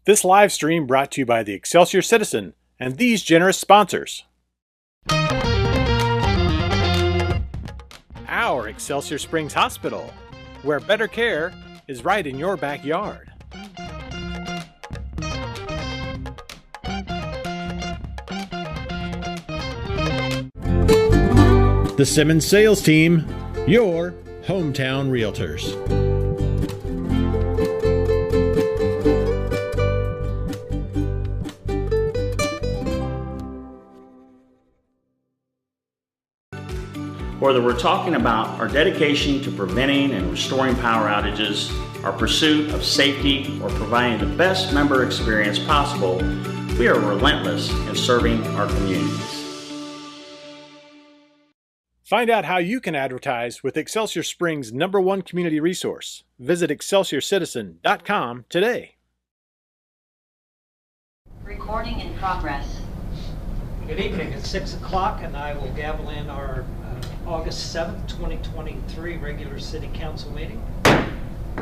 This live stream brought to you by the Excelsior Citizen and these generous sponsors. Our Excelsior Springs Hospital, where better care is right in your backyard. The Simmons Sales Team, your hometown realtors. Whether we're talking about our dedication to preventing and restoring power outages, our pursuit of safety, or providing the best member experience possible, we are relentless in serving our communities. Find out how you can advertise with Excelsior Springs' #1 community resource. Visit excelsiorcitizen.com today. Recording in progress. Good evening. It's 6 o'clock and I will gavel in our August 7th, 2023 regular City Council meeting.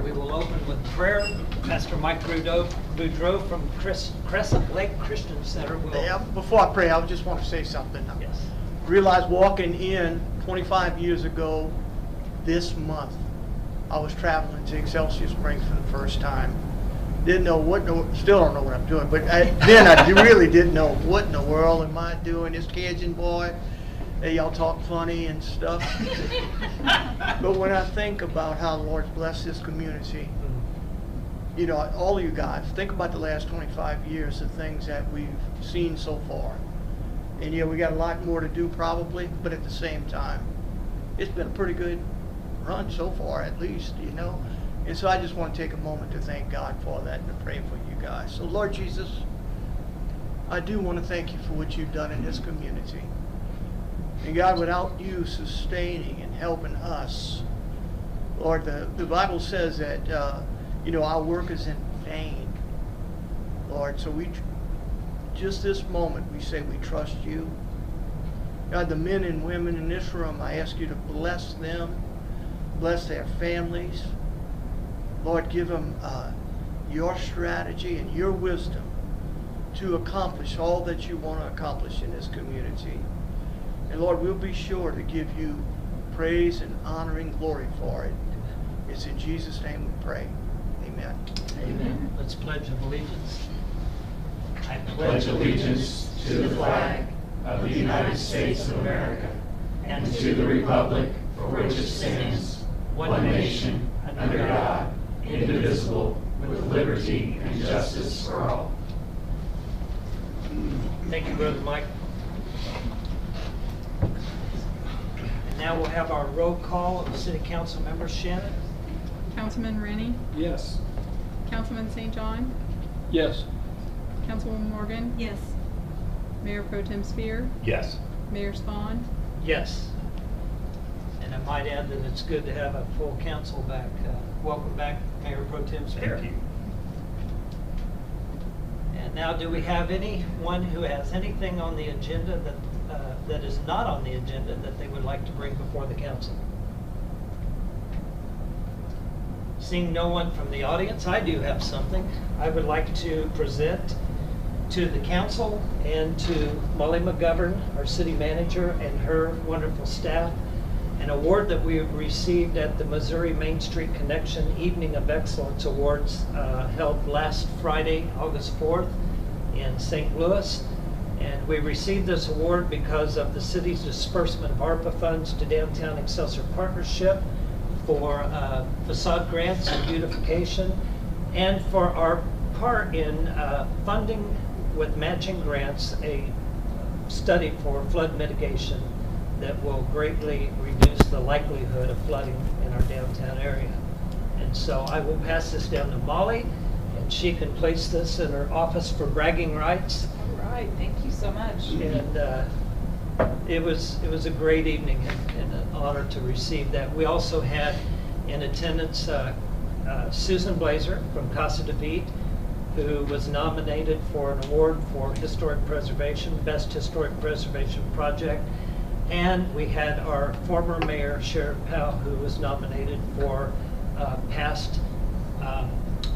We will open with prayer. Pastor Mike Boudreau from Crescent Lake Christian Center will... Before I pray, I just want to say something. Yes. Realized walking in 25 years ago this month, I was traveling to Excelsior Springs for the first time. Didn't know still don't know what I'm doing, but then I really didn't know what in the world am I doing, this Cajun boy. Hey, y'all talk funny and stuff. But when I think about how the Lord's blessed this community, you know, all of you guys, think about the last 25 years of things that we've seen so far. And yeah, we got a lot more to do probably, but at the same time, it's been a pretty good run so far, at least, you know. And so I just want to take a moment to thank God for that and to pray for you guys. So Lord Jesus, I do want to thank you for what you've done in this community. And God, without you sustaining and helping us, Lord, the Bible says that, you know, our work is in vain, Lord. So just this moment, we say we trust you. God, the men and women in this room, I ask you to bless them, bless their families. Lord, give them your strategy and your wisdom to accomplish all that you want to accomplish in this community. And Lord, we'll be sure to give you praise and honor and glory for it. It's in Jesus' name we pray. Amen. Amen. Let's pledge allegiance. I pledge allegiance to the flag of the United States of America and to the republic for which it stands, one nation, under God, indivisible, with liberty and justice for all. Thank you, Brother Mike. And now we'll have our roll call of City Council members. Shannon? Councilman Rennie? Yes. Councilman St. John? Yes. Councilwoman Morgan? Yes. Mayor Pro Tem Spear? Yes. Mayor Spawn? Yes. And I might add that it's good to have a full council back. Welcome back, Mayor Pro Tem Spear. Thank you. And now, do we have anyone who has anything on the agenda that is not on the agenda that they would like to bring before the council? Seeing no one from the audience, I do have something. I would like to present to the council and to Molly McGovern, our city manager, and her wonderful staff, an award that we have received at the Missouri Main Street Connection Evening of Excellence Awards held last Friday, August 4th in St. Louis. And we received this award because of the city's disbursement of ARPA funds to Downtown Excelsior Partnership for facade grants and beautification, and for our part in funding with matching grants a study for flood mitigation that will greatly reduce the likelihood of flooding in our downtown area. And so I will pass this down to Molly, and she can place this in her office for bragging rights. All right, thank you so much. And it was a great evening and an honor to receive that. We also had in attendance Susan Blazer from Casa de Vite, who was nominated for an award for historic preservation, Best Historic Preservation Project. And we had our former mayor, Sheriff Powell, who was nominated for Past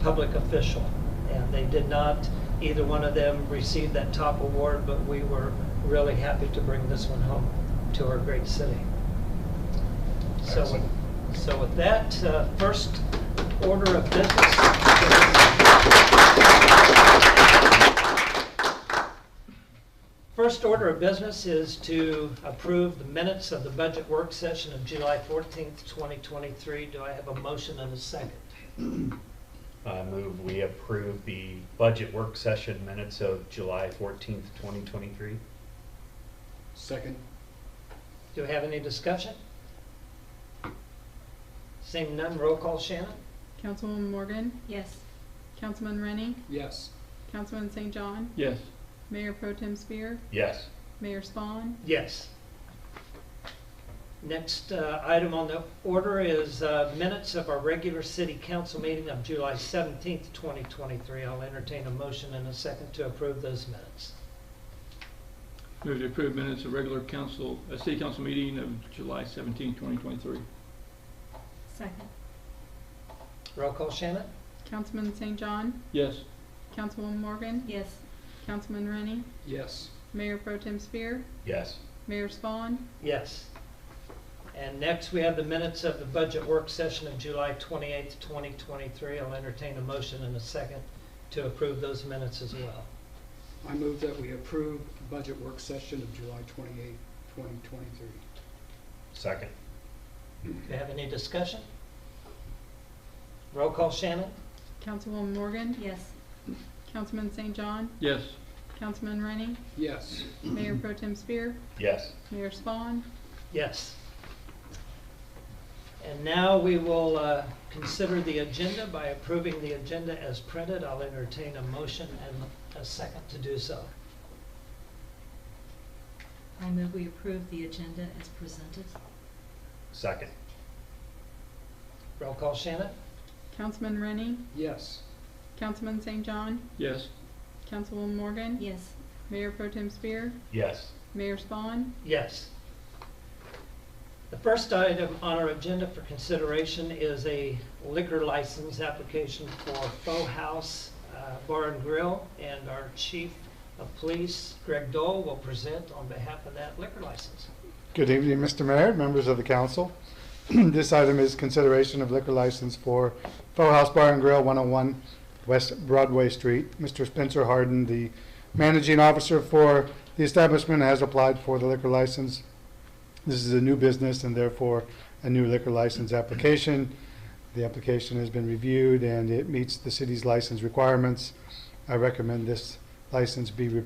Public Official. And They did not, either one of them received that top award, but we were really happy to bring this one home to our great city. So with that, first order of business. First order of business is to approve the minutes of the budget work session of July 14th, 2023. Do I have a motion and a second? I move we approve the budget work session minutes of July 14th, 2023. Second. Do we have any discussion? Seeing none, roll call, Shannon? Councilwoman Morgan? Yes. Councilman Rennie? Yes. Councilman St. John? Yes. Mayor Pro Tem Spear? Yes. Mayor Spawn? Yes. Next item on the order is minutes of our regular city council meeting of July 17th, 2023. I'll entertain a motion and a second to approve those minutes. Move to approve minutes of regular city council meeting of July 17, 2023. Second. Roll call, Shannon? Councilman St. John? Yes. Councilwoman Morgan? Yes. Councilman Rennie? Yes. Mayor Pro Tem Spear? Yes. Mayor Spawn? Yes. And next we have the minutes of the budget work session of July 28th, 2023. I'll entertain a motion and a second to approve those minutes as well. I move that we approve the budget work session of July 28, 2023. Second. Do you have any discussion? Roll call, Shannon? Councilwoman Morgan? Yes. Councilman St. John? Yes. Councilman Rennie? Yes. Mayor Pro Tem Spear? Yes. Mayor Spawn? Yes. And now we will consider the agenda by approving the agenda as printed. I'll entertain a motion and a second to do so. I move we approve the agenda as presented. Second. Roll call, Shannon? Councilman Rennie? Yes. Councilman St. John? Yes. Councilwoman Morgan? Yes. Mayor Pro Tem Spear? Yes. Mayor Spawn? Yes. The first item on our agenda for consideration is a liquor license application for Faux House Bar and Grill, and our Chief of Police, Greg Dole, will present on behalf of that liquor license. Good evening, Mr. Mayor, members of the council. This item is consideration of liquor license for Faux House Bar and Grill, 101 West Broadway Street. Mr. Spencer Harden, the managing officer for the establishment, has applied for the liquor license. This is a new business and therefore a new liquor license application. The application has been reviewed and it meets the city's license requirements. I recommend this license be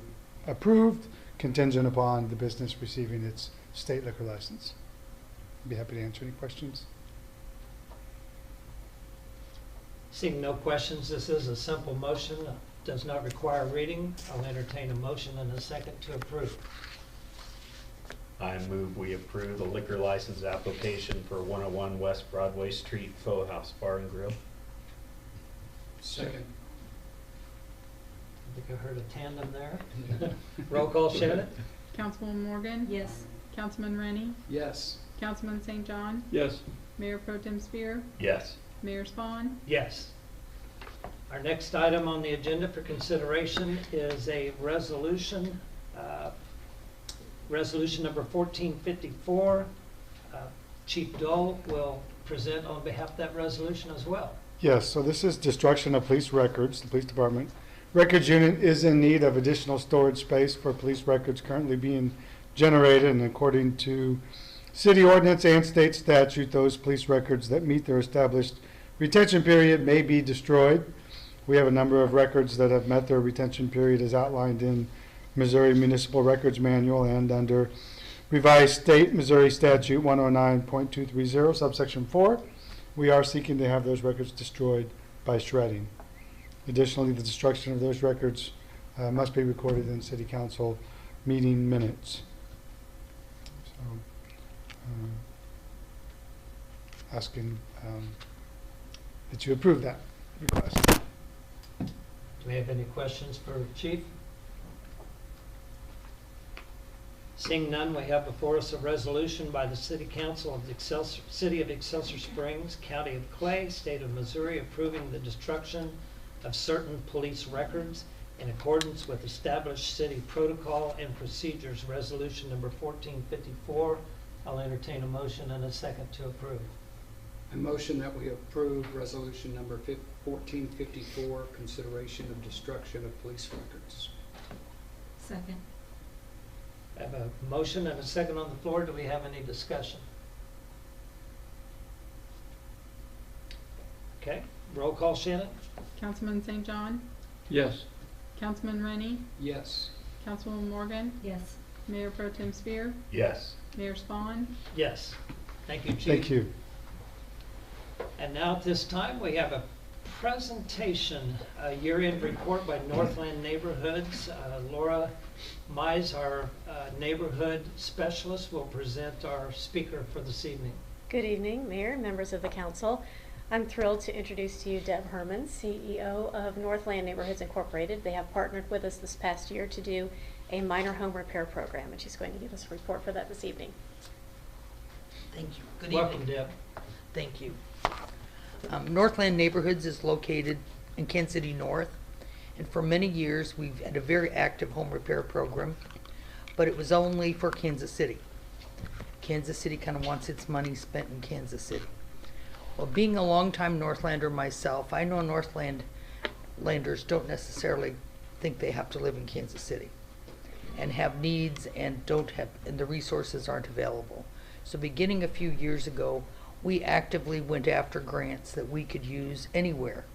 approved contingent upon the business receiving its state liquor license. I'd be happy to answer any questions. Seeing no questions, this is a simple motion, does not require reading. I'll entertain a motion and a second to approve. I move we approve the liquor license application for 101 West Broadway Street Faux House Bar and Grill. Second. I think I heard a tandem there. Roll call, Shannon? Councilwoman Morgan? Yes. Councilman Rennie? Yes. Councilman St. John? Yes. Mayor Pro Tem Spear? Yes. Mayor Spawn? Yes. Our next item on the agenda for consideration is a resolution, resolution number 1454. Chief Dole will present on behalf of that resolution as well. Yes, so this is destruction of police records. The police department records unit is in need of additional storage space for police records currently being generated, and according to city ordinance and state statute, those police records that meet their established retention period may be destroyed. We have a number of records that have met their retention period as outlined in Missouri Municipal Records Manual and under revised state Missouri statute 109.230 subsection 4. We are seeking to have those records destroyed by shredding. Additionally, the destruction of those records must be recorded in city council meeting minutes. So, asking that you approve that request. Do we have any questions for Chief? Seeing none, we have before us a resolution by the City Council of the City of Excelsior Springs, County of Clay, State of Missouri, approving the destruction of certain police records in accordance with established city protocol and procedures, resolution number 1454. I'll entertain a motion and a second to approve. I motion that we approve resolution number 1454, consideration of destruction of police records. Second. I have a motion and a second on the floor. Do we have any discussion? Okay, roll call, Shannon? Councilman St. John, Yes. Councilman Rennie, Yes. Councilwoman Morgan, Yes. Mayor Pro Tem Spear, Yes. Mayor Spawn. Yes. Thank you, Chief. Thank you. And now at this time, we have a presentation, a year-end report by Northland Neighborhoods. Laura Mize, our neighborhood specialist, will present our speaker for this evening. Good evening, Mayor, members of the council. I'm thrilled to introduce to you Deb Herman, CEO of Northland Neighborhoods Incorporated. They have partnered with us this past year to do a minor home repair program, and she's going to give us a report for that this evening. Thank you. Good Welcome, evening. Deb. Thank you. Northland Neighborhoods is located in Kansas City North, and for many years we've had a very active home repair program, but it was only for Kansas City. Kansas City kind of wants its money spent in Kansas City. Well, being a longtime Northlander myself, I know Northlanders don't necessarily think they have to live in Kansas City and have needs and and the resources aren't available. So beginning a few years ago, we actively went after grants that we could use anywhere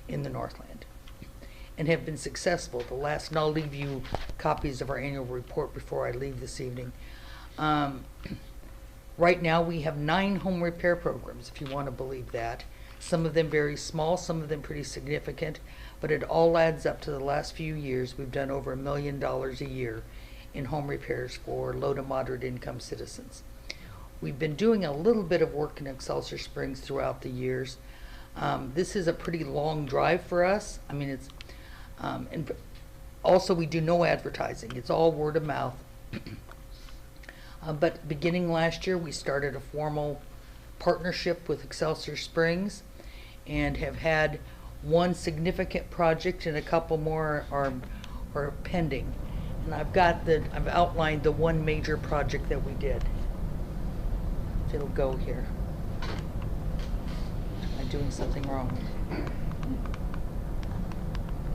in the Northland and have been successful. And I'll leave you copies of our annual report before I leave this evening. Right now we have 9 home repair programs, if you want to believe that. Some of them very small, some of them pretty significant, but it all adds up to the last few years. We've done over $1 million a year in home repairs for low to moderate income citizens. We've been doing a little bit of work in Excelsior Springs throughout the years. This is a pretty long drive for us. I mean, and also we do no advertising. It's all word of mouth. But beginning last year, we started a formal partnership with Excelsior Springs and have had one significant project and a couple more are pending. And I've outlined the one major project that we did. If it'll go here. Am I doing something wrong?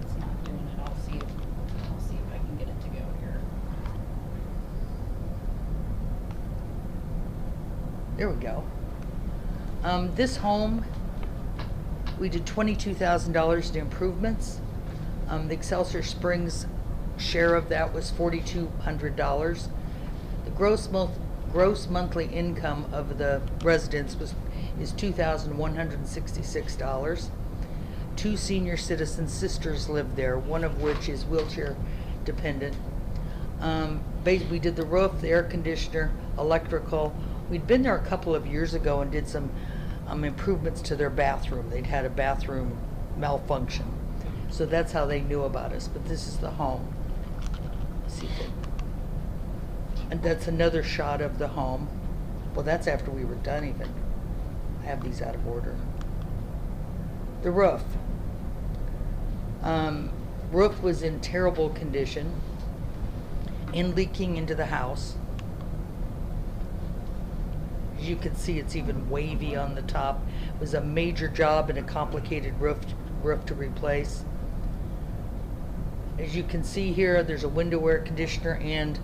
It's not doing it. I'll see if I can get it to go here. There we go. This home, we did $22,000 in improvements. The Excelsior Springs share of that was $4,200. The gross monthly income of the residents is $2,166. 2 senior citizen sisters live there, one of which is wheelchair dependent. We did the roof, the air conditioner, electrical. We'd been there a couple of years ago and did some improvements to their bathroom. They'd had a bathroom malfunction. So that's how they knew about us. But this is the home. See if it, and that's another shot of the home. Well, that's after we were done even. I have these out of order. The roof. Roof was in terrible condition and leaking into the house. As you can see, it's even wavy on the top. It was a major job and a complicated roof to replace. As you can see here, there's a window air conditioner and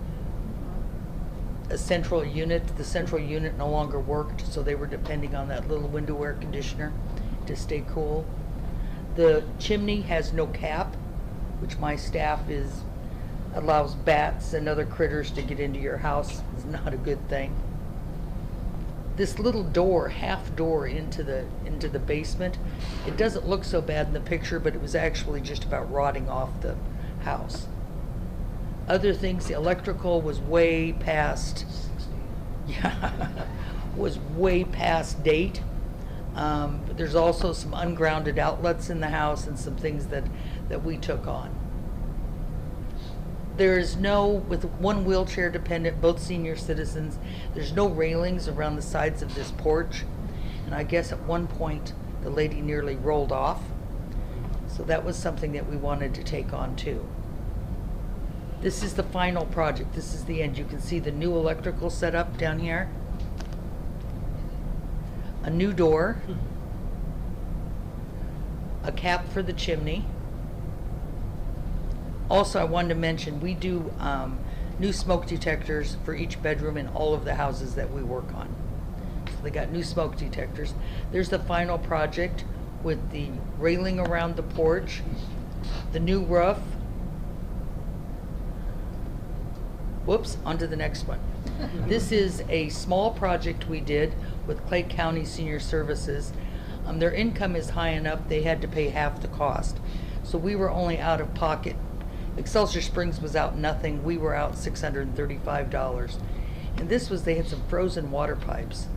a central unit. The central unit no longer worked, so they were depending on that little window air conditioner to stay cool. The chimney has no cap, which my staff allows bats and other critters to get into your house. It's not a good thing. This little door, half door into the basement, it doesn't look so bad in the picture, but it was actually just about rotting off the house. Other things, the electrical was way past, was way past date. But there's also some ungrounded outlets in the house and some things that we took on. There is no, with one wheelchair dependent, both senior citizens, there's no railings around the sides of this porch. And I guess at one point the lady nearly rolled off. So So that was something that we wanted to take on too. This is the final project. This is the end. You can see the new electrical setup down here. A new door. A cap for the chimney. Also, I wanted to mention, we do new smoke detectors for each bedroom in all of the houses that we work on. So they got new smoke detectors. There's the final project with the railing around the porch, the new roof. Whoops, on to the next one. This is a small project we did with Clay County Senior Services. Their income is high enough, they had to pay half the cost. So we were only out of pocket. Excelsior Springs was out nothing, we were out $635. And this was, they had some frozen water pipes.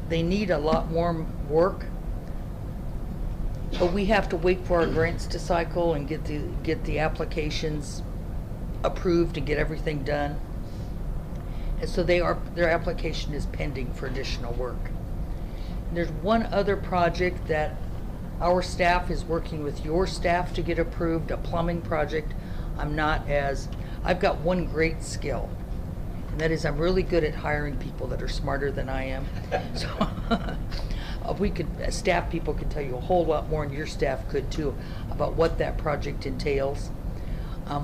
They need a lot more work, but we have to wait for our grants to cycle and get the applications approved and get everything done. And so their application is pending for additional work. And there's one other project that our staff is working with your staff to get approved, a plumbing project. I've got one great skill, and that is I'm really good at hiring people that are smarter than I am. So staff people can tell you a whole lot more, and your staff could too, about what that project entails.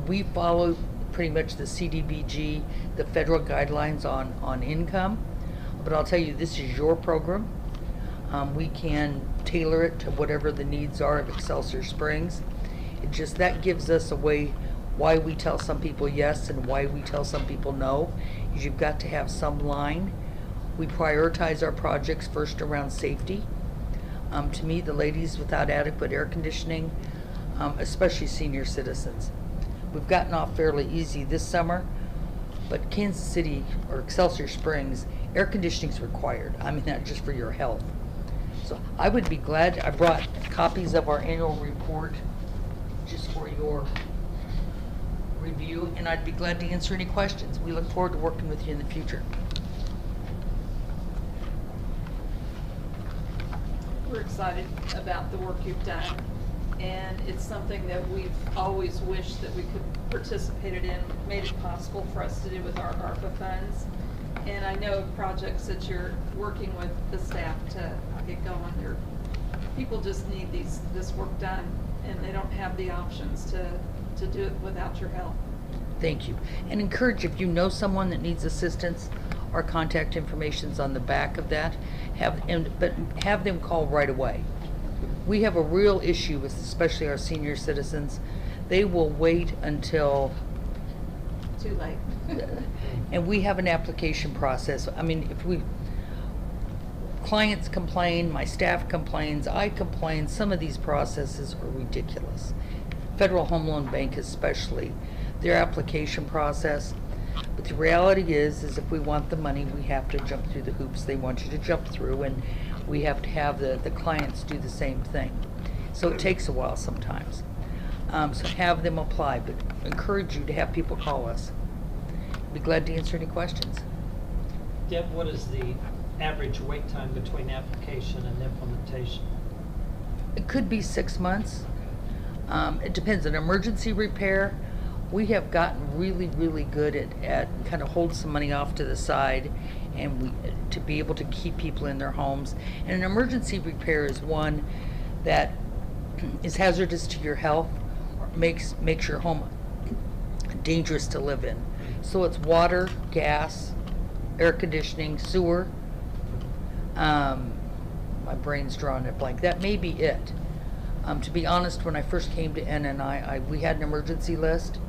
We follow pretty much the CDBG, the federal guidelines on income, but I'll tell you, this is your program. We can tailor it to whatever the needs are of Excelsior Springs. That gives us a way why we tell some people yes and why we tell some people no, is you've got to have some line. We prioritize our projects first around safety. To me, the ladies without adequate air conditioning, especially senior citizens. We've gotten off fairly easy this summer, but Kansas City or Excelsior Springs, air conditioning is required. I mean, not just for your health. So I would be glad, I brought copies of our annual report just for your review, and I'd be glad to answer any questions. We look forward to working with you in the future. We're excited about the work you've done, and it's something that we've always wished that we could participated in, made it possible for us to do with our ARPA funds. And I know projects that you're working with the staff to get going. People just need this work done, and they don't have the options to do it without your help. Thank you. And encourage, if you know someone that needs assistance, our contact information's on the back of that. But have them call right away. We have a real issue with especially our senior citizens. They will wait until Too late. and we have an application process. I mean, clients complain, my staff complains, I complain, some of these processes are ridiculous. Federal Home Loan Bank especially, their application process. But the reality is if we want the money, we have to jump through the hoops they want you to jump through, and we have to have the clients do the same thing. So it takes a while sometimes. So have them apply, but encourage you to have people call us. Be glad to answer any questions. Deb, what is the average wait time between application and implementation? It could be 6 months. It depends. An emergency repair, we have gotten really, really good at kind of hold some money off to the side and to be able to keep people in their homes. And an emergency repair is one that is hazardous to your health, or makes your home dangerous to live in. So it's water, gas, air conditioning, sewer. My brain's drawing a blank. That may be it. To be honest, when I first came to NNI, we had an emergency list,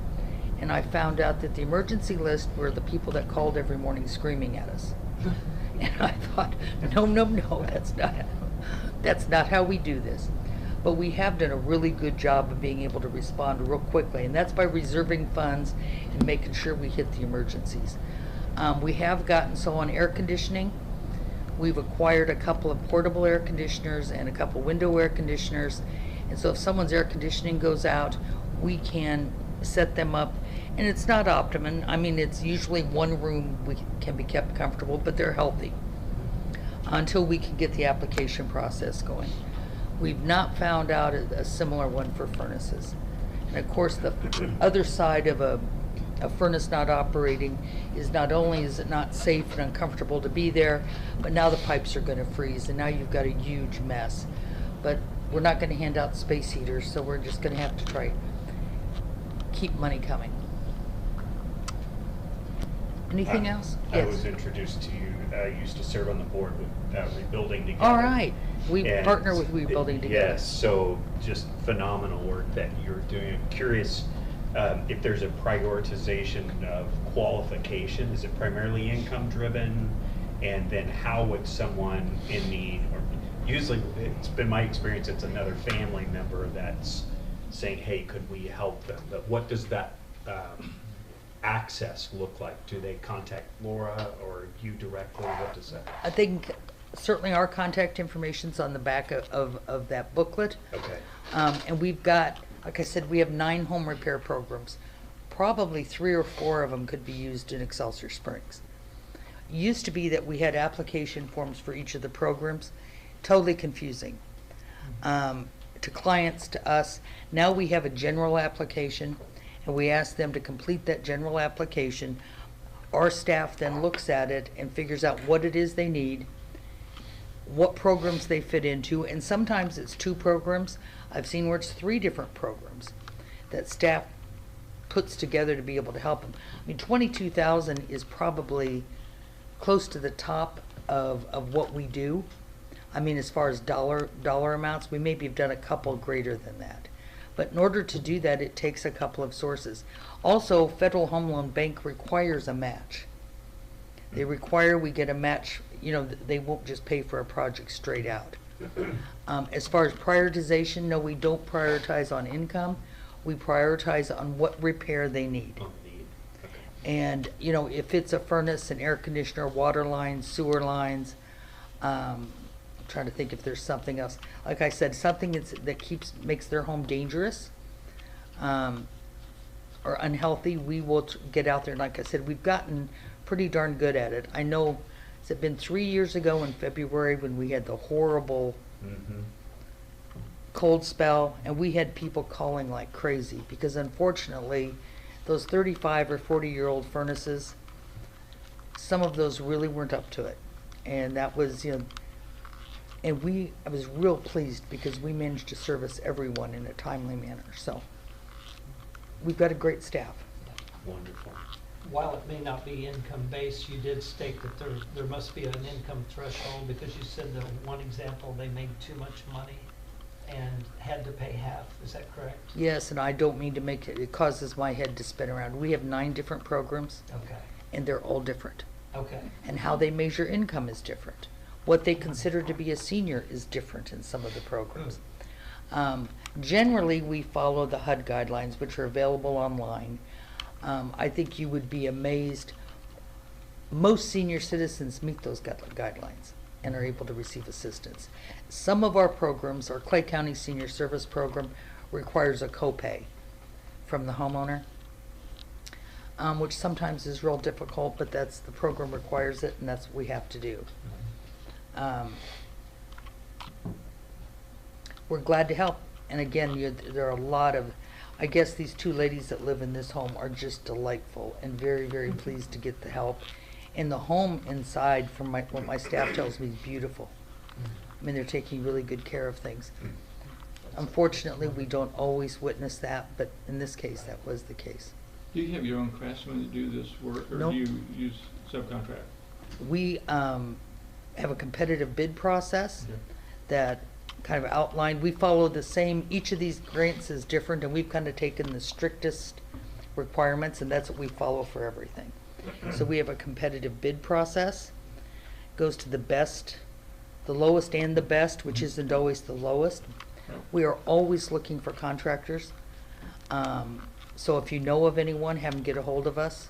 and I found out that the emergency list were the people that called every morning screaming at us. And I thought, no, that's not how we do this. But we have done a really good job of being able to respond real quickly, and that's by reserving funds and making sure we hit the emergencies. We have gotten, so on air conditioning, we've acquired a couple of portable air conditioners and a couple window air conditioners, and so if someone's air conditioning goes out, we can set them up, and it's not optimum. I mean, it's usually one room can be kept comfortable, but they're healthy until we can get the application process going. We've not found out a similar one for furnaces. And of course, the other side of a furnace not operating is not only is it not safe and uncomfortable to be there, but now the pipes are going to freeze and now you've got a huge mess. But we're not going to hand out space heaters, so we're just going to have to try keep money coming. Anything else? I Yes. was introduced to you, I used to serve on the board with Rebuilding Together. All right. We And partner with Rebuilding Together. Yes, so just phenomenal work that you're doing. I'm curious if there's a prioritization of qualification. Is it primarily income driven? And then how would someone in need, or usually it's been my experience, it's another family member that's saying, hey, could we help them? But what does that access look like? Do they contact Laura or you directly? What does that? I think certainly our contact information's on the back of that booklet. Okay. And we've got, like I said, we have 9 home repair programs. Probably 3 or 4 of them could be used in Excelsior Springs. It used to be that we had application forms for each of the programs. Totally confusing to clients, to us. Now we have a general application, and we ask them to complete that general application. Our staff then looks at it and figures out what it is they need, what programs they fit into, and sometimes it's 2 programs. I've seen where it's 3 different programs that staff puts together to be able to help them. I mean, $22,000 is probably close to the top of what we do. I mean, as far as dollar amounts, we maybe have done a couple greater than that. But in order to do that, it takes a couple of sources. Also, Federal Home Loan Bank requires a match. They require we get a match. You know, they won't just pay for a project straight out. As far as prioritization, no, we don't prioritize on income. We prioritize on what repair they need. And, you know, if it's a furnace, an air conditioner, water lines, sewer lines, I'm trying to think if there's something else. Like I said, something that makes their home dangerous or unhealthy, we will get out there. And like I said, we've gotten pretty darn good at it. I know, has it been 3 years ago in February when we had the horrible cold spell, and we had people calling like crazy because unfortunately those 35 or 40-year-old furnaces, some of those really weren't up to it. And that was, you know, and I was real pleased because we managed to service everyone in a timely manner. So we've got a great staff. Wonderful. While it may not be income-based, you did state that there must be an income threshold, because you said that one example, they made too much money and had to pay half. Is that correct? Yes, and I don't mean to make it causes my head to spin around. We have 9 different programs. Okay. And they're all different. Okay. And how they measure income is different. What they consider to be a senior is different in some of the programs. Generally, we follow the HUD guidelines, which are available online. I think you would be amazed. Most senior citizens meet those guidelines and are able to receive assistance. Some of our programs, our Clay County Senior Service Program, requires a copay from the homeowner, which sometimes is real difficult, but the program requires it, and that's what we have to do. We're glad to help. And again, there are a lot of, I guess these 2 ladies that live in this home are just delightful and very, very pleased to get the help. And the home inside, from what my staff tells me, is beautiful. I mean, they're taking really good care of things. Unfortunately, we don't always witness that, but in this case, that was the case. Do you have your own craftsmen that do this work, or Nope. do you use subcontract? We have a competitive bid process that kind of outlined. We follow the same, each of these grants is different, and we've kind of taken the strictest requirements, and that's what we follow for everything. So we have a competitive bid process. Goes to the best, the lowest and the best, which isn't always the lowest. We are always looking for contractors. So if you know of anyone, have them get a hold of us.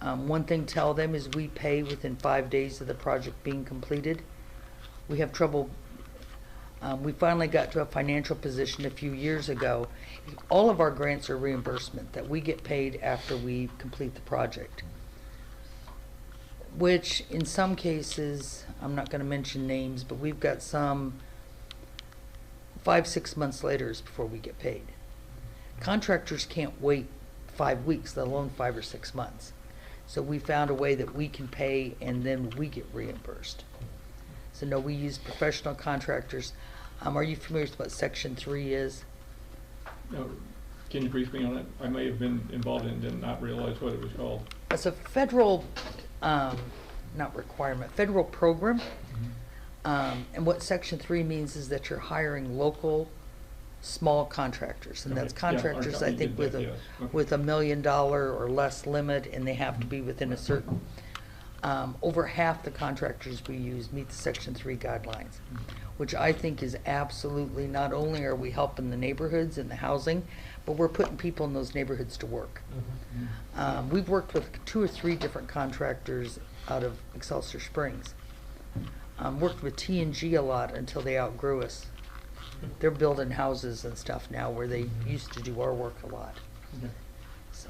One thing to tell them is we pay within 5 days of the project being completed. We have trouble. We finally got to a financial position a few years ago. All of our grants are reimbursement, that we get paid after we complete the project. Which in some cases, I'm not going to mention names, but we've got some 5-6 months later is before we get paid. Contractors can't wait 5 weeks, let alone 5 or 6 months. So we found a way that we can pay and then we get reimbursed. So no, we use professional contractors. Are you familiar with what Section 3 is? No, can you brief me on it? I may have been involved in it and did not realize what it was called. It's a federal, not requirement, federal program. And what Section 3 means is that you're hiring local, small contractors. And that's Okay. Yeah, our contractors, I company think, did with that, a, yes. Okay. with $1 million or less limit, and they have to be within a certain, over half the contractors we use meet the Section 3 guidelines, which I think is absolutely, not only are we helping the neighborhoods and the housing, but we're putting people in those neighborhoods to work. We've worked with 2 or 3 different contractors out of Excelsior Springs. Worked with T&G a lot until they outgrew us. They're building houses and stuff now where they used to do our work a lot. Okay. So,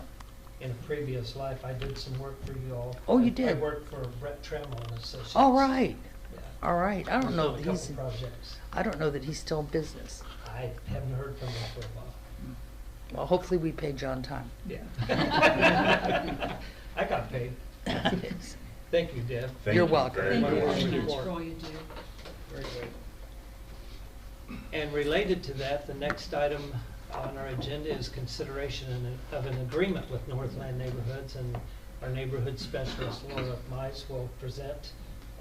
In a previous life, I did some work for you all. Oh, you I did? worked for Brett Trammell and Associates. all right, Yeah. all right. I don't know Done a that he's, couple projects. I don't know that he's still in business. I haven't heard from him for a while. Well, hopefully we pay John time. Yeah. I got paid. Thank you, Deb. Thank You're you welcome. very Thank you much. very Thank much you. for all you do. Very good. And related to that, the next item on our agenda is consideration of an agreement with Northland Neighborhoods, and our neighborhood specialist, Laura Mize, will present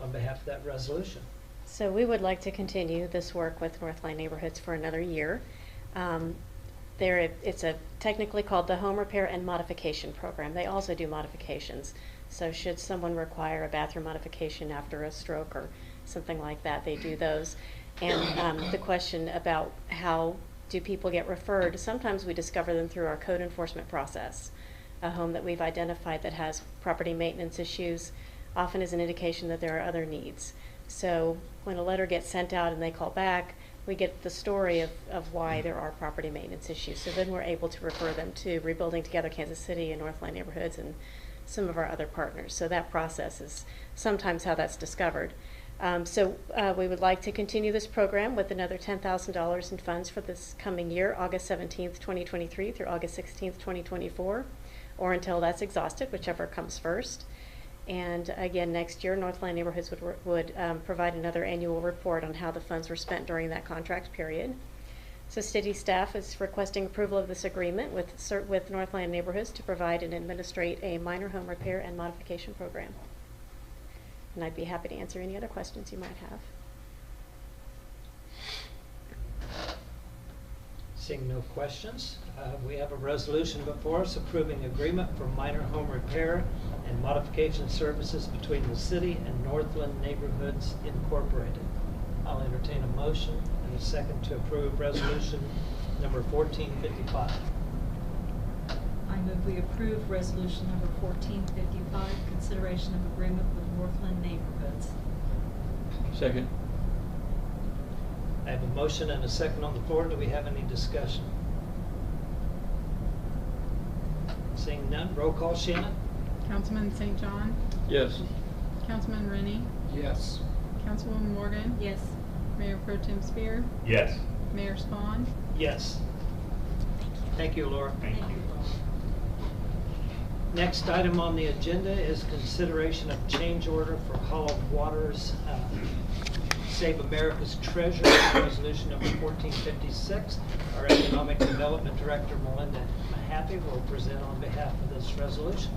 on behalf of that resolution. So we would like to continue this work with Northline Neighborhoods for another year. It's technically called the Home Repair and Modification Program. They also do modifications. So should someone require a bathroom modification after a stroke or something like that, they do those. And the question about how do people get referred, sometimes we discover them through our code enforcement process. A home that we've identified that has property maintenance issues often is an indication that there are other needs. So when a letter gets sent out and they call back, we get the story of why there are property maintenance issues. So then we're able to refer them to Rebuilding Together Kansas City and Northline Neighborhoods and some of our other partners. So that process is sometimes how that's discovered. We would like to continue this program with another $10,000 in funds for this coming year, August 17th, 2023 through August 16th, 2024, or until that's exhausted, whichever comes first. And again, next year, Northland Neighborhoods would provide another annual report on how the funds were spent during that contract period. So city staff is requesting approval of this agreement with Northland Neighborhoods to provide and administrate a minor home repair and modification program. And I'd be happy to answer any other questions you might have. Seeing no questions, we have a resolution before us approving agreement for minor home repair and modification services between the city and Northland Neighborhoods Incorporated. I'll entertain a motion and a second to approve resolution number 1455. I move we approve resolution number 1455, consideration of agreement with Northland Neighborhoods. Second. I have a motion and a second on the floor. Do we have any discussion? Seeing none, roll call, Shannon? Councilman St. John, Yes. Councilman Rennie, Yes. Councilwoman Morgan, Yes. Mayor Pro Tem Spear, Yes. Mayor Spawn. Yes. Thank you, Laura. Thank you. Next item on the agenda is consideration of change order for Hollow Waters Save America's Treasure, resolution number 1456. Our Economic Development Director, Melinda Mahaffey, will present on behalf of this resolution.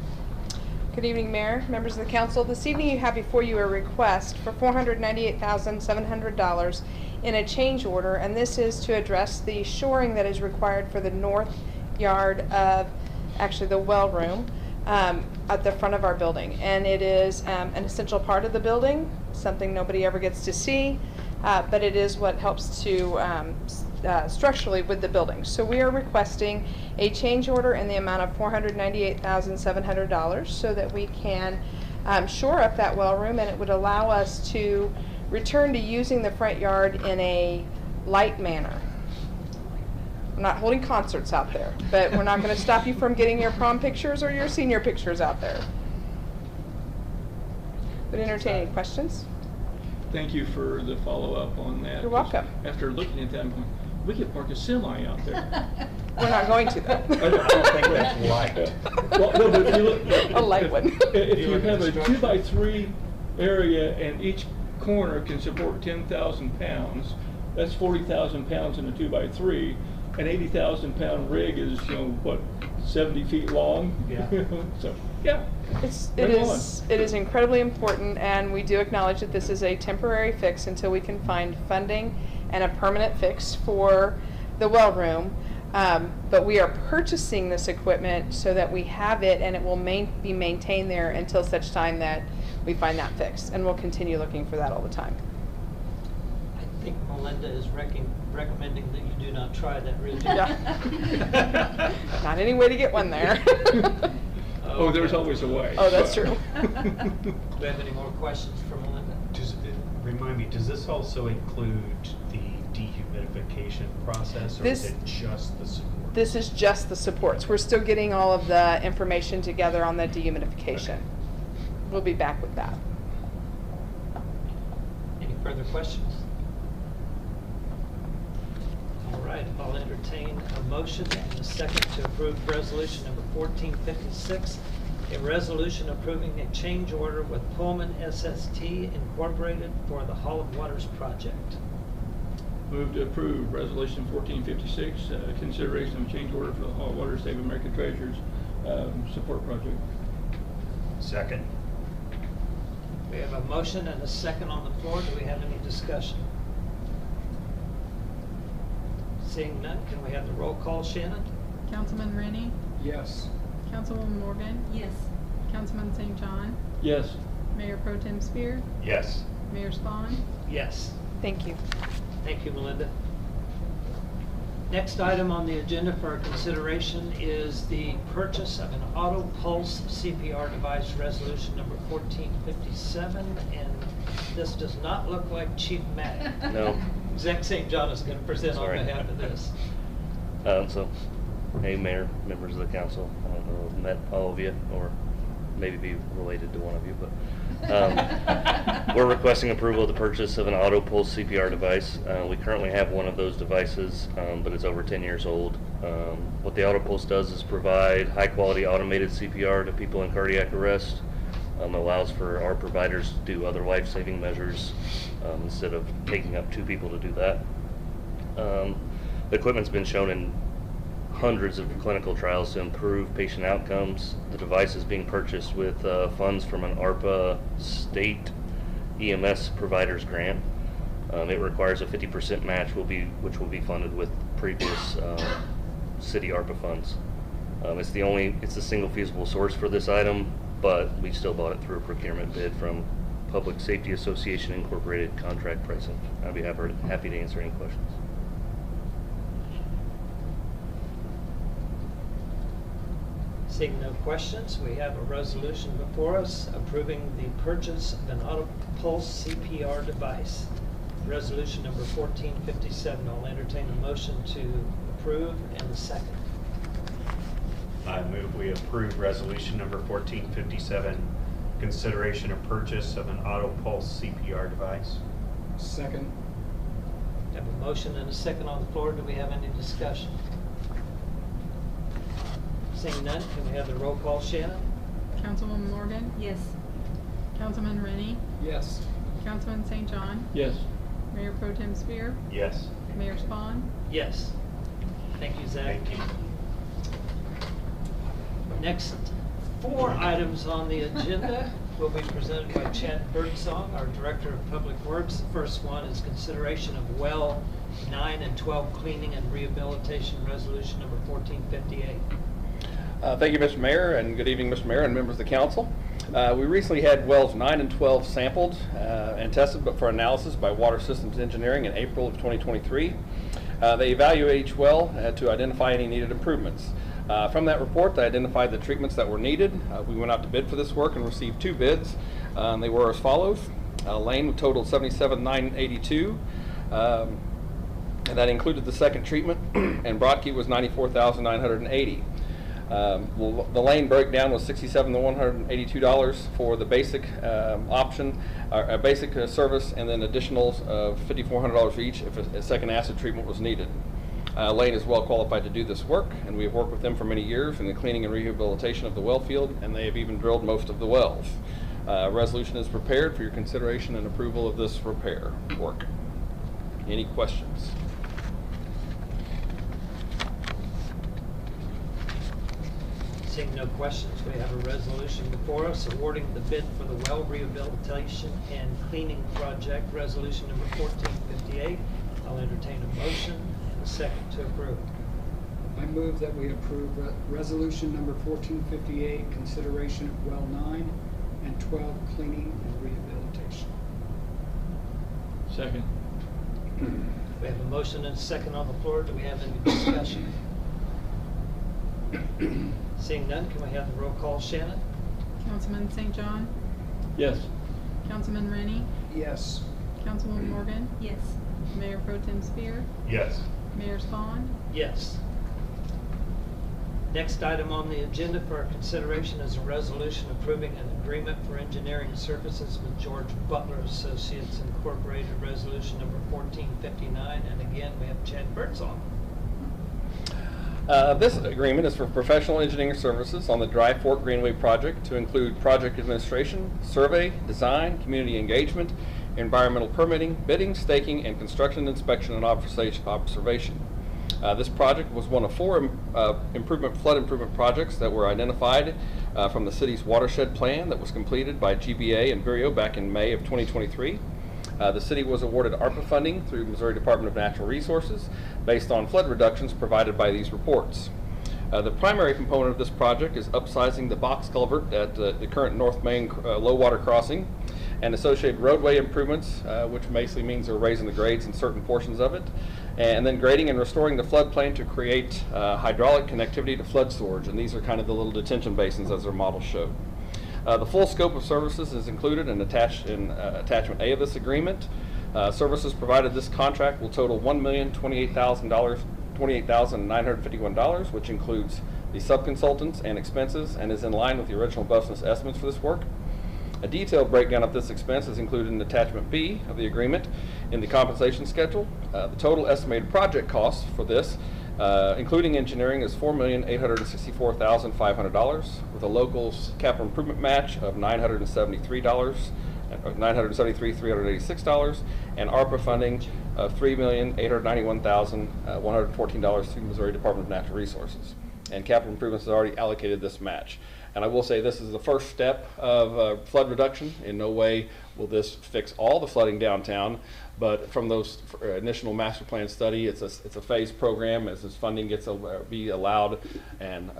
Good evening, Mayor, members of the council. This evening you have before you a request for $498,700 in a change order, and this is to address the shoring that is required for the north yard of, actually the well room, at the front of our building. And it is an essential part of the building, something nobody ever gets to see, but it is what helps to structurally with the building. So we are requesting a change order in the amount of $498,700 so that we can shore up that well room, and it would allow us to return to using the front yard in a light manner. We're not holding concerts out there, but we're not going to stop you from getting your prom pictures or your senior pictures out there. Would entertain any questions? Thank you for the follow-up on that. You're welcome. After looking at that, I'm going, we could park a semi out there. We're not going to, though. I don't think that's light. Well, no, but if you look, A light one. If you have a 2x3 area and each corner can support 10,000 pounds, that's 40,000 pounds in a 2x3. An 80,000 pound rig is, 70 feet long? Yeah. So, yeah. It is incredibly important, and we do acknowledge that this is a temporary fix until we can find funding and a permanent fix for the well room. But we are purchasing this equipment so that we have it, and it will be maintained there until such time that we find that fix, and we'll continue looking for that all the time. I think Melinda is recommending that you do not try that rig. Yeah. Not any way to get one there. Oh, there's always a way. Oh, that's true. Do we have any more questions for Melinda? Remind me, does this also include the dehumidification process, or is it just the support? This is just the supports. We're still getting all of the information together on the dehumidification. Okay. We'll be back with that. Any further questions? All right, I'll entertain a motion and a second to approve resolution number 1456, a resolution approving a change order with Pullman SST Incorporated for the Hall of Waters project. Move to approve resolution 1456, consideration of change order for the Hall of Water Save American Treasures support project. Second. We have a motion and a second on the floor. Do we have any discussion? Seeing none, can we have the roll call, Shannon? Councilman Rennie? Yes. Councilwoman Morgan? Yes. Councilman St. John? Yes. Mayor Pro Tem Spear? Yes. Mayor Spawn? Yes. Thank you. Thank you, Melinda. Next item on the agenda for our consideration is the purchase of an auto pulse CPR device, resolution number 1457, and this does not look like Chief Matt. No. Exec St. John is going to present Sorry. on behalf of this. Hey, Mayor, members of the council, I don't know if I've met all of you, or maybe be related to one of you, but we're requesting approval of the purchase of an auto pulse CPR device. We currently have one of those devices, but it's over 10 years old. What the auto pulse does is provide high quality automated CPR to people in cardiac arrest. Allows for our providers to do other life-saving measures instead of taking up 2 people to do that. The equipment's been shown in hundreds of clinical trials to improve patient outcomes. The device is being purchased with funds from an ARPA state EMS providers grant. It requires a 50% match, which will be funded with previous city ARPA funds. It's the single feasible source for this item, but we still bought it through a procurement bid from Public Safety Association Incorporated contract pricing. I'd be happy to answer any questions. Seeing no questions, we have a resolution before us approving the purchase of an auto pulse CPR device. Resolution number 1457. I'll entertain a motion to approve and a second. I move we approve resolution number 1457, consideration of purchase of an auto pulse CPR device. Second. Have a motion and a second on the floor. Do we have any discussion? Seeing none, can we have the roll call, Shannon? Councilwoman Morgan? Yes. Councilman Rennie? Yes. Councilman St. John? Yes. Mayor Pro Tem Spear? Yes. Mayor Spawn? Yes. Thank you, Zach. Thank you. Next 4 items on the agenda will be presented by Chad Birdsong, our Director of Public Works. The first one is consideration of well 9 and 12 cleaning and rehabilitation resolution number 1458. Thank you, Mr. Mayor, and good evening, Mr. Mayor and members of the council. We recently had wells 9 and 12 sampled and tested, but for analysis by Water Systems Engineering in April of 2023. They evaluated each well to identify any needed improvements. From that report, they identified the treatments that were needed. We went out to bid for this work and received 2 bids. They were as follows. Lane totaled $77,982, and that included the second treatment, and Broadkey was $94,980. The lane breakdown was $67,182 for the basic option, a basic service, and then additionals of $5,400 for each if a second acid treatment was needed. Lane is well qualified to do this work, and we have worked with them for many years in the cleaning and rehabilitation of the well field, and they have even drilled most of the wells. Resolution is prepared for your consideration and approval of this repair work. Any questions? Seeing no questions, we have a resolution before us awarding the bid for the well rehabilitation and cleaning project, resolution number 1458. I'll entertain a motion and a second to approve. I move that we approve resolution number 1458, consideration of well 9 and 12, cleaning and rehabilitation. Second. We have a motion and a second on the floor. Do we have any discussion? Seeing none, can we have the roll call, Shannon? Councilman St. John, Yes. Councilman Rennie, Yes. Councilwoman Morgan, Yes. Mayor Pro Tem Spear, Yes. Mayor Spawn. Yes. Next item on the agenda for our consideration is a resolution approving an agreement for engineering services with George Butler Associates Incorporated, resolution number 1459. And again, we have Chad Birdsong. This agreement is for professional engineering services on the Dry Fork Greenway project to include project administration, survey, design, community engagement, environmental permitting, bidding, staking, and construction inspection and observation. This project was one of 4 flood improvement projects that were identified from the city's watershed plan that was completed by GBA and Vireo back in May of 2023. The city was awarded ARPA funding through Missouri Department of Natural Resources based on flood reductions provided by these reports. The primary component of this project is upsizing the box culvert at the current North Main low water crossing and associated roadway improvements, which basically means they're raising the grades in certain portions of it, and then grading and restoring the floodplain to create hydraulic connectivity to flood storage, and these are kind of the little detention basins as their model showed. The full scope of services is included and attached in attachment A of this agreement. Services provided this contract will total $1,028,951, which includes the subconsultants and expenses and is in line with the original business estimates for this work. A detailed breakdown of this expense is included in attachment B of the agreement in the compensation schedule. The total estimated project cost for this, including engineering, is $4,864,500 with a local's capital improvement match of $973,386 and ARPA funding of $3,891,114 through Missouri Department of Natural Resources. And capital improvements has already allocated this match. And I will say this is the first step of flood reduction. In no way will this fix all the flooding downtown, but from those initial master plan study, it's a phased program. As this funding gets be allowed and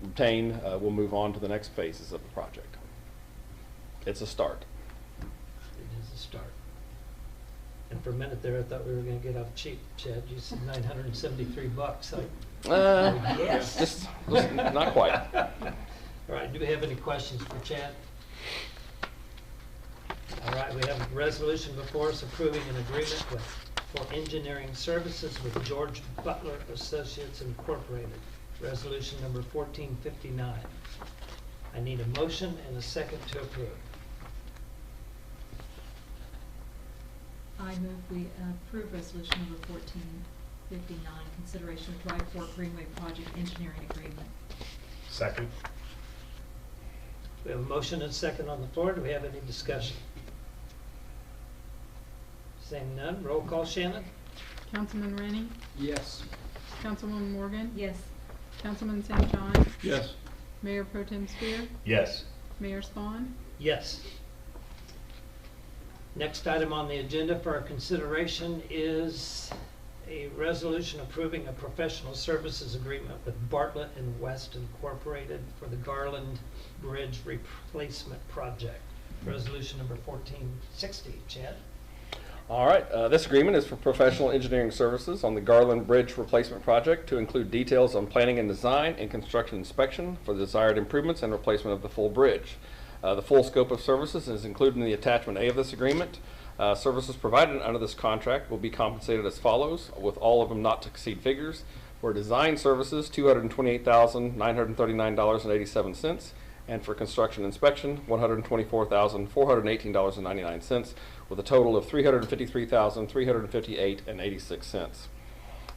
obtained, we'll move on to the next phases of the project. It's a start. It is a start. And for a minute there, I thought we were going to get off cheap, Chad. You said $973. Yes. Just not quite. All right, do we have any questions for Chad? All right, we have a resolution before us approving an agreement for engineering services with George Butler Associates Incorporated, resolution number 1459. I need a motion and a second to approve. I move we approve resolution number 1459, consideration of Dry Fork Greenway project engineering agreement. Second. We have a motion and a second on the floor. Do we have any discussion? Seeing none, roll call, Shannon? Councilman Rennie, Yes. Councilwoman Morgan, Yes. Councilman St. John, Yes. Mayor Pro Tem Spear, Yes. Mayor Spawn. Yes. Next item on the agenda for our consideration is a resolution approving a professional services agreement with Bartlett and West Incorporated for the Garland Bridge Replacement Project. Resolution number 1460. Chad? All right, this agreement is for professional engineering services on the Garland Bridge Replacement Project to include details on planning and design and construction inspection for the desired improvements and replacement of the full bridge. The full scope of services is included in the attachment A of this agreement. Services provided under this contract will be compensated as follows, with all of them not to exceed figures. For design services, $228,939.87. And for construction inspection, $124,418.99, with a total of $353,358.86.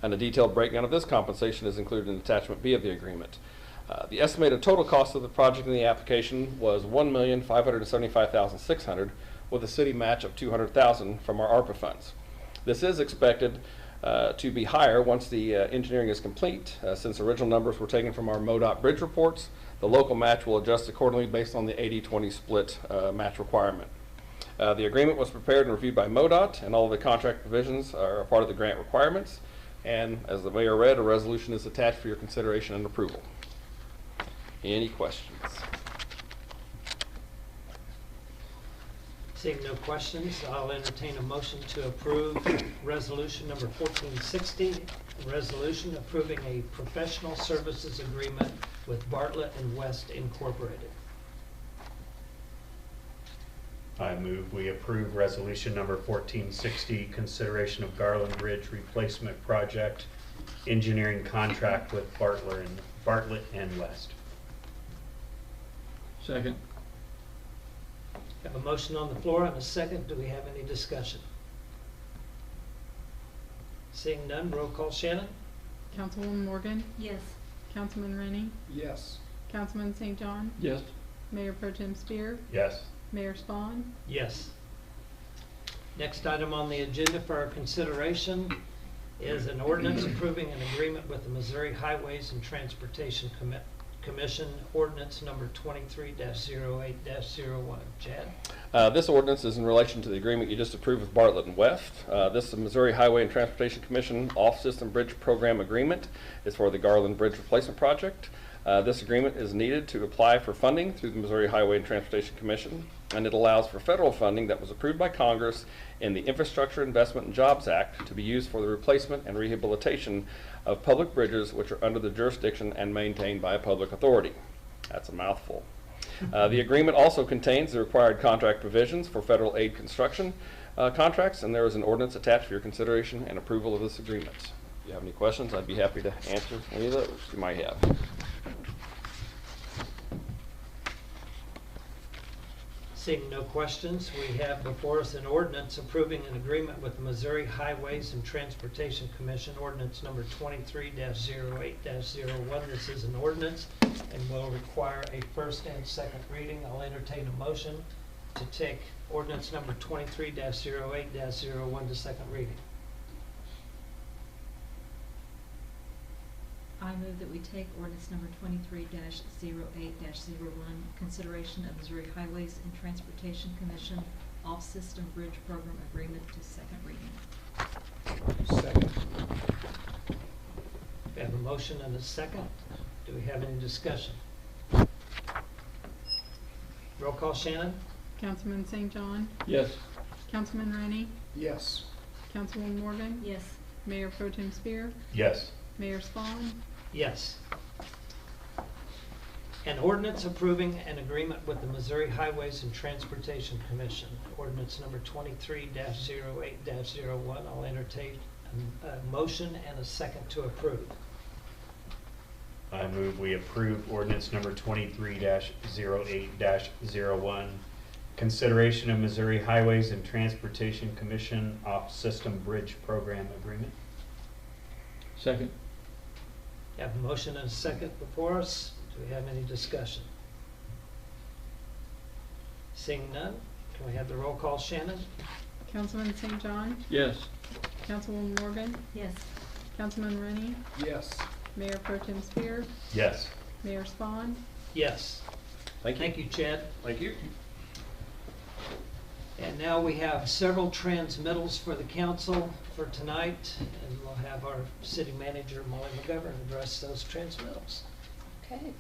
And a detailed breakdown of this compensation is included in attachment B of the agreement. The estimated total cost of the project in the application was $1,575,600, with a city match of $200,000 from our ARPA funds. This is expected to be higher once the engineering is complete. Since original numbers were taken from our MoDOT bridge reports, the local match will adjust accordingly based on the 80-20 split match requirement. The agreement was prepared and reviewed by MoDOT, and all of the contract provisions are a part of the grant requirements. And as the mayor read, a resolution is attached for your consideration and approval. Any questions? Seeing no questions, I'll entertain a motion to approve resolution number 1460, a resolution approving a professional services agreement with Bartlett and West Incorporated. I move we approve resolution number 1460, consideration of Garland Bridge replacement project, engineering contract with Bartlett and West. Second. Have a motion on the floor and a second. Do we have any discussion? Seeing none, roll call. Shannon? Councilwoman Morgan? Yes. Councilman Rennie? Yes. Councilman St. John? Yes. Mayor Pro Tem Spear? Yes. Mayor Spawn? Yes. Next item on the agenda for our consideration is an ordinance approving an agreement with the Missouri Highways and Transportation Commission, ordinance number 23-08-01. Chad? This ordinance is in relation to the agreement you just approved with Bartlett and West. This is the Missouri Highway and Transportation Commission Off-System Bridge Program Agreement. It's for the Garland Bridge Replacement Project. This agreement is needed to apply for funding through the Missouri Highway and Transportation Commission, and it allows for federal funding that was approved by Congress in the Infrastructure Investment and Jobs Act to be used for the replacement and rehabilitation of public bridges which are under the jurisdiction and maintained by a public authority. That's a mouthful. The agreement also contains the required contract provisions for federal aid construction contracts, and there is an ordinance attached for your consideration and approval of this agreement. If you have any questions, I'd be happy to answer any of those you might have. Seeing no questions, we have before us an ordinance approving an agreement with the Missouri Highways and Transportation Commission, ordinance number 23-08-01. This is an ordinance and will require a first and second reading. I'll entertain a motion to take ordinance number 23-08-01 to second reading. I move that we take ordinance number 23-08-01, consideration of Missouri Highways and Transportation Commission Off-System Bridge Program Agreement to second reading. Second. We have a motion and a second. Do we have any discussion? Roll call. Shannon? Councilman St. John? Yes. Councilman Rennie? Yes. Councilwoman Morgan? Yes. Mayor Pro Tem Spear? Yes. Mayor Spawn? Yes. An ordinance approving an agreement with the Missouri Highways and Transportation Commission, ordinance number 23-08-01. I'll entertain a motion and a second to approve. I move we approve ordinance number 23-08-01, consideration of Missouri Highways and Transportation Commission Off-System Bridge Program Agreement. Second. Have a motion and a second before us. Do we have any discussion? Seeing none, can we have the roll call. Shannon? Councilman St. John? Yes. Councilwoman Morgan? Yes. Councilman Rennie? Yes. Mayor Pro Tem Spear? Yes. Mayor Spawn? Yes. Thank you. Thank you, Chad. Thank you. And now we have several transmittals for the council for tonight, and we'll have our city manager, Molly McGovern, address those transmittals. Okay.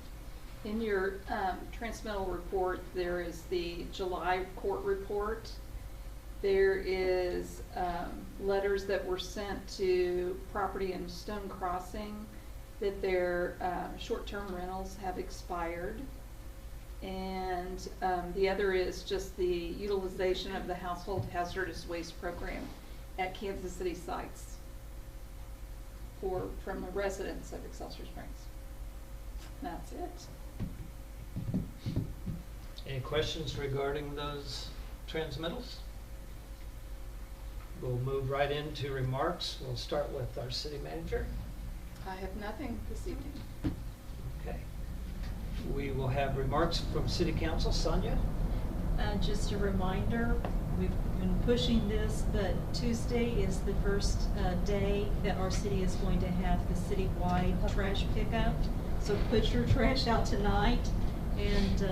In your transmittal report, there is the July court report. There is letters that were sent to Property and Stone Crossing that their short-term rentals have expired. And the other is just the utilization of the household hazardous waste program at Kansas City sites. from the residents of Excelsior Springs. And that's it. Any questions regarding those transmittals? We'll move right into remarks. We'll start with our city manager. I have nothing this evening. Okay. We will have remarks from city council. Sonia? Just a reminder, we've been pushing this, but Tuesday is the first day that our city is going to have the citywide trash pickup. So put your trash out tonight. And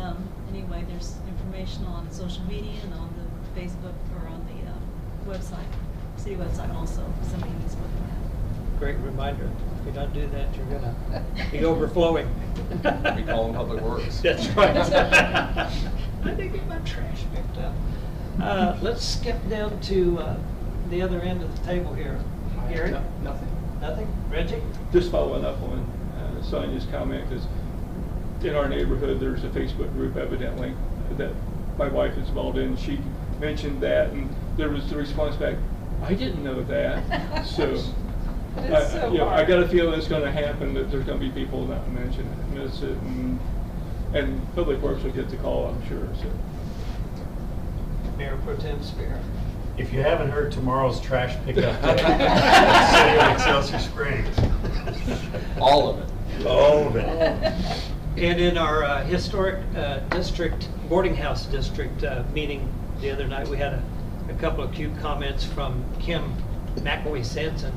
anyway, there's information on social media and on the Facebook or on the website, city website also, if somebody needs to look at that. Great reminder. If you don't do that, you're gonna be overflowing. We call them Public Works. That's right. I didn't get my trash picked up. Let's skip down to the other end of the table here. Gary? Nothing. Nothing? Reggie? Just following up on Sonia's comment, because in our neighborhood, there's a Facebook group evidently that my wife is involved in. She mentioned that, and there was the response back, I didn't know that. So, I got a feeling it's going to happen, that there's going to be people not mention it, miss it, and Public Works will get the call, I'm sure. So. Mayor Pro Tem Spear. If you haven't heard, tomorrow's trash pickup day at the City of Excelsior Springs. All of it. All of it. And in our historic district, boarding house district meeting the other night, we had a couple of cute comments from Kim McElwee Sanson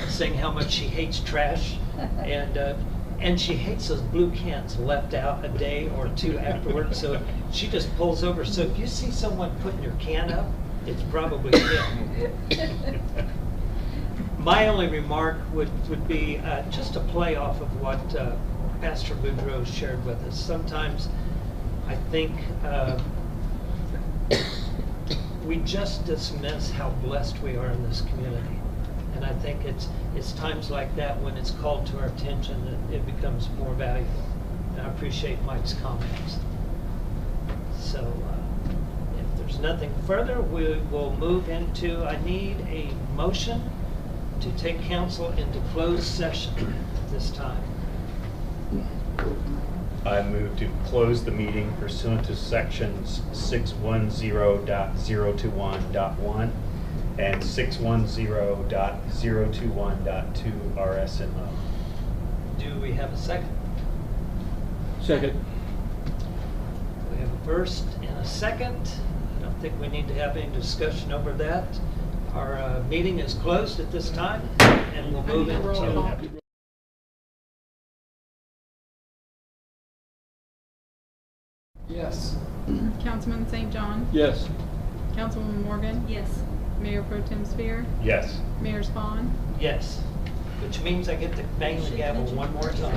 saying how much she hates trash, and she hates those blue cans left out a day or two afterwards. So she just pulls over. So if you see someone putting your can up, it's probably him. My only remark would be just to play off of what Pastor Boudreaux shared with us. Sometimes I think we just dismiss how blessed we are in this community. And I think it's times like that when it's called to our attention that it becomes more valuable. And I appreciate Mike's comments. So if there's nothing further, we will move into, I need a motion to take council into closed session this time. I move to close the meeting pursuant to sections 610.021.1 and 610.021.2 RSMO. Do we have a second? Second. We have a first and a second. I don't think we need to have any discussion over that. Our meeting is closed at this time, and we'll move into... Yes. Councilman St. John? Yes. Councilwoman Morgan? Yes. Mayor Pro Tem Spear? Yes. Mayor Spawn? Yes, which means I get to bang the gavel one more time.